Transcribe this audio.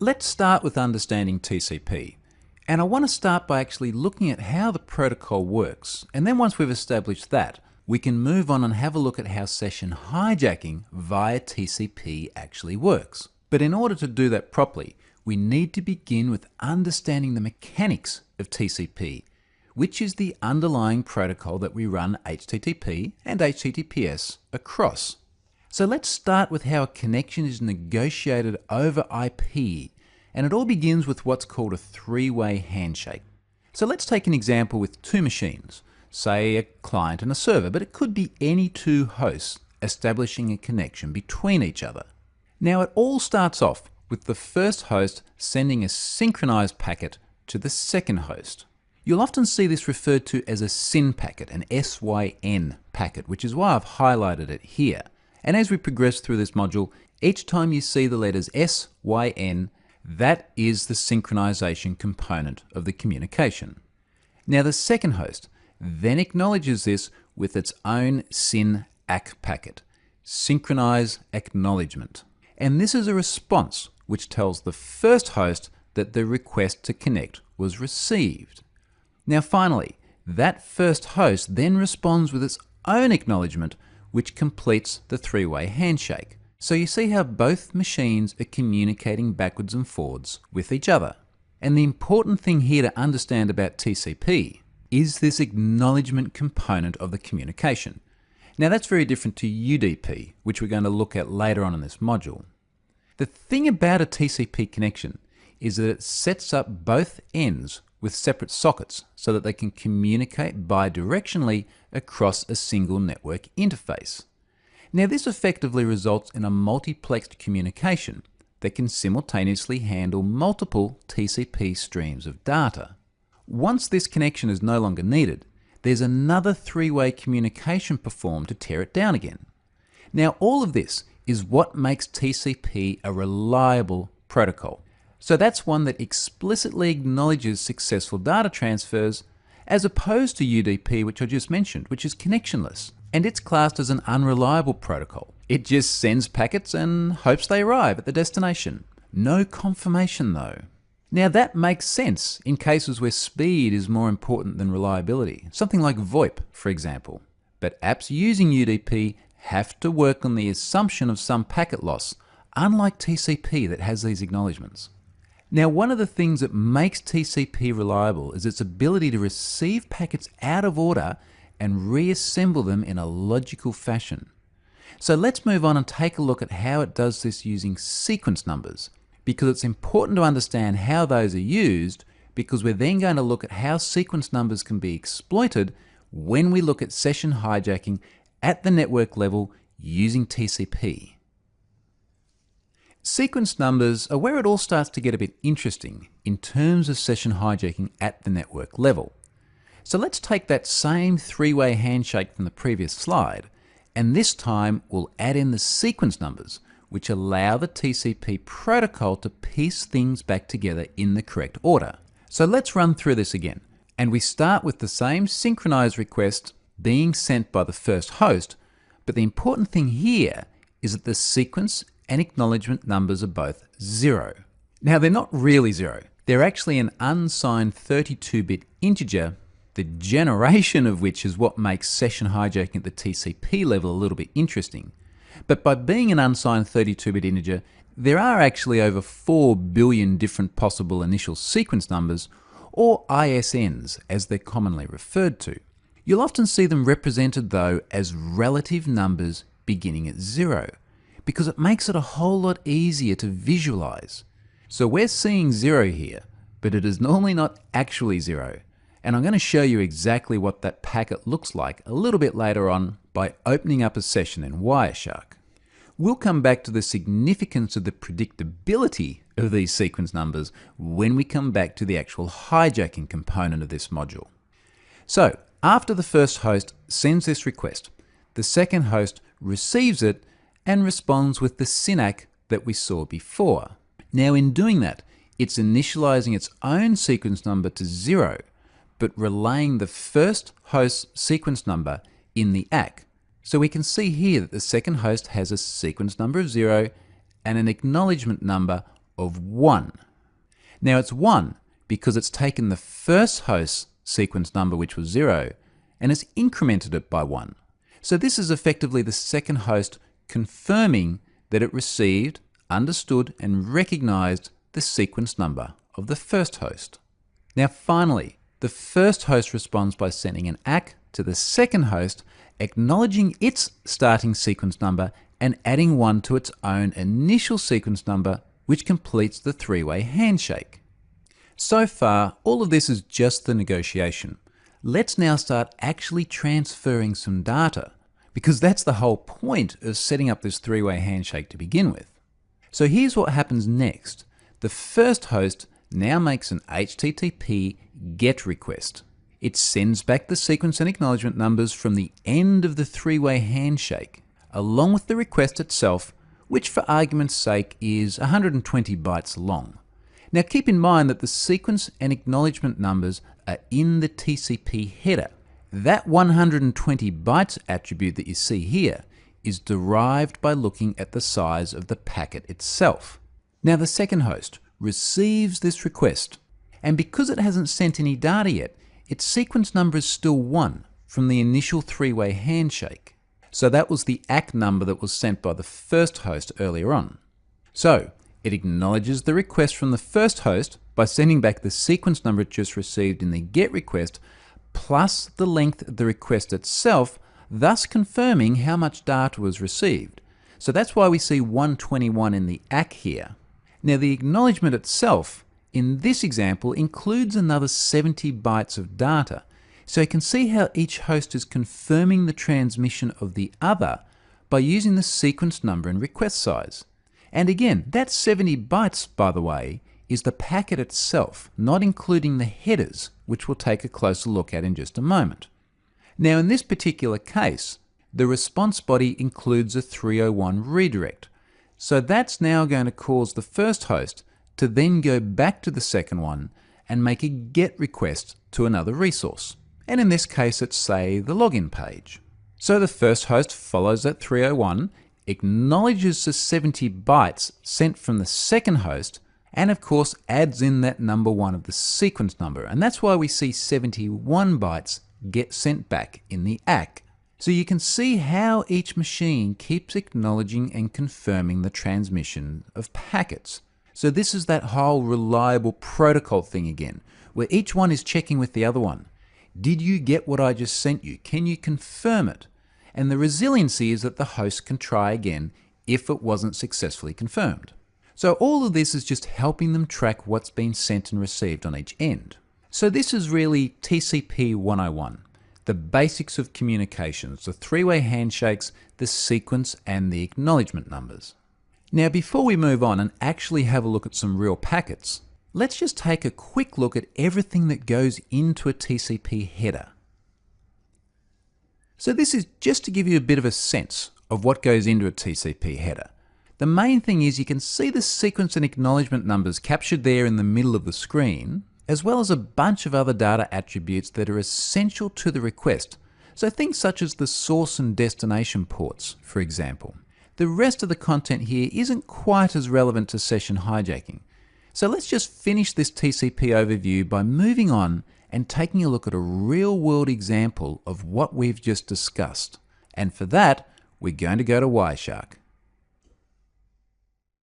Let's start with understanding TCP. And I want to start by actually looking at how the protocol works. And then once we've established that, we can move on and have a look at how session hijacking via TCP actually works. But in order to do that properly, we need to begin with understanding the mechanics of TCP, which is the underlying protocol that we run HTTP and HTTPS across. So let's start with how a connection is negotiated over IP, and it all begins with what's called a three-way handshake. So let's take an example with two machines, say a client and a server, but it could be any two hosts establishing a connection between each other. Now it all starts off with the first host sending a synchronized packet to the second host. You'll often see this referred to as a SYN packet, an SYN packet, which is why I've highlighted it here. And as we progress through this module, each time you see the letters SYN, that is the synchronization component of the communication. Now the second host then acknowledges this with its own SYN ACK packet, synchronize acknowledgement. And this is a response which tells the first host that the request to connect was received. Now finally, that first host then responds with its own acknowledgement, which completes the three-way handshake. So you see how both machines are communicating backwards and forwards with each other. And the important thing here to understand about TCP is this acknowledgement component of the communication. Now that's very different to UDP, which we're going to look at later on in this module. The thing about a TCP connection is that it sets up both ends with separate sockets so that they can communicate bidirectionally across a single network interface. Now this effectively results in a multiplexed communication that can simultaneously handle multiple TCP streams of data. Once this connection is no longer needed, there's another three-way communication performed to tear it down again. Now all of this is what makes TCP a reliable protocol. So that's one that explicitly acknowledges successful data transfers as opposed to UDP, which I just mentioned, which is connectionless. And it's classed as an unreliable protocol. It just sends packets and hopes they arrive at the destination. No confirmation though. Now that makes sense in cases where speed is more important than reliability, something like VoIP, for example. But apps using UDP have to work on the assumption of some packet loss, unlike TCP that has these acknowledgements. Now, one of the things that makes TCP reliable is its ability to receive packets out of order and reassemble them in a logical fashion. So let's move on and take a look at how it does this using sequence numbers, because it's important to understand how those are used, because we're then going to look at how sequence numbers can be exploited when we look at session hijacking at the network level using TCP. Sequence numbers are where it all starts to get a bit interesting in terms of session hijacking at the network level. So let's take that same three-way handshake from the previous slide, and this time we'll add in the sequence numbers, which allow the TCP protocol to piece things back together in the correct order. So let's run through this again. And we start with the same synchronized request being sent by the first host, but the important thing here is that the sequence and acknowledgement numbers are both 0. Now they're not really 0. They're actually an unsigned 32-bit integer, the generation of which is what makes session hijacking at the TCP level a little bit interesting. But by being an unsigned 32-bit integer, there are actually over 4 billion different possible initial sequence numbers, or ISNs as they're commonly referred to. You'll often see them represented though as relative numbers beginning at 0, because it makes it a whole lot easier to visualize. So we're seeing 0 here, but it is normally not actually 0. And I'm going to show you exactly what that packet looks like a little bit later on by opening up a session in Wireshark. We'll come back to the significance of the predictability of these sequence numbers when we come back to the actual hijacking component of this module. So after the first host sends this request, the second host receives it and responds with the SYN-ACK that we saw before. Now in doing that, it's initializing its own sequence number to 0, but relaying the first host's sequence number in the ACK. So we can see here that the second host has a sequence number of 0 and an acknowledgement number of 1. Now it's 1 because it's taken the first host's sequence number, which was 0, and it's incremented it by 1. So this is effectively the second host confirming that it received, understood, and recognized the sequence number of the first host. Now finally, the first host responds by sending an ACK to the second host, acknowledging its starting sequence number and adding 1 to its own initial sequence number, which completes the three-way handshake. So far, all of this is just the negotiation. Let's now start actually transferring some data, because that's the whole point of setting up this three-way handshake to begin with. So here's what happens next. The first host now makes an HTTP GET request. It sends back the sequence and acknowledgement numbers from the end of the three-way handshake, along with the request itself, which for argument's sake is 120 bytes long. Now keep in mind that the sequence and acknowledgement numbers are in the TCP header. That 120 bytes attribute that you see here is derived by looking at the size of the packet itself. Now the second host receives this request, and because it hasn't sent any data yet, its sequence number is still 1 from the initial three-way handshake. So that was the ACK number that was sent by the first host earlier on. So it acknowledges the request from the first host by sending back the sequence number it just received in the GET request, plus the length of the request itself, thus confirming how much data was received. So that's why we see 121 in the ACK here. Now the acknowledgement itself, in this example, includes another 70 bytes of data. So you can see how each host is confirming the transmission of the other by using the sequence number and request size. And again, that 70 bytes, by the way, is the packet itself, not including the headers, which we'll take a closer look at in just a moment. Now in this particular case, the response body includes a 301 redirect. So that's now going to cause the first host to then go back to the second one and make a GET request to another resource. And in this case, it's say the login page. So the first host follows that 301, acknowledges the 70 bytes sent from the second host, and of course adds in that number 1 of the sequence number. And that's why we see 71 bytes get sent back in the ACK. So you can see how each machine keeps acknowledging and confirming the transmission of packets. So this is that whole reliable protocol thing again, where each one is checking with the other one. Did you get what I just sent you? Can you confirm it? And the resiliency is that the host can try again if it wasn't successfully confirmed. So all of this is just helping them track what's been sent and received on each end. So this is really TCP 101, the basics of communications, the three-way handshakes, the sequence, and the acknowledgement numbers. Now before we move on and actually have a look at some real packets, let's just take a quick look at everything that goes into a TCP header. So this is just to give you a bit of a sense of what goes into a TCP header. The main thing is you can see the sequence and acknowledgement numbers captured there in the middle of the screen, as well as a bunch of other data attributes that are essential to the request. So things such as the source and destination ports, for example. The rest of the content here isn't quite as relevant to session hijacking. So let's just finish this TCP overview by moving on and taking a look at a real-world example of what we've just discussed. And for that, we're going to go to Wireshark.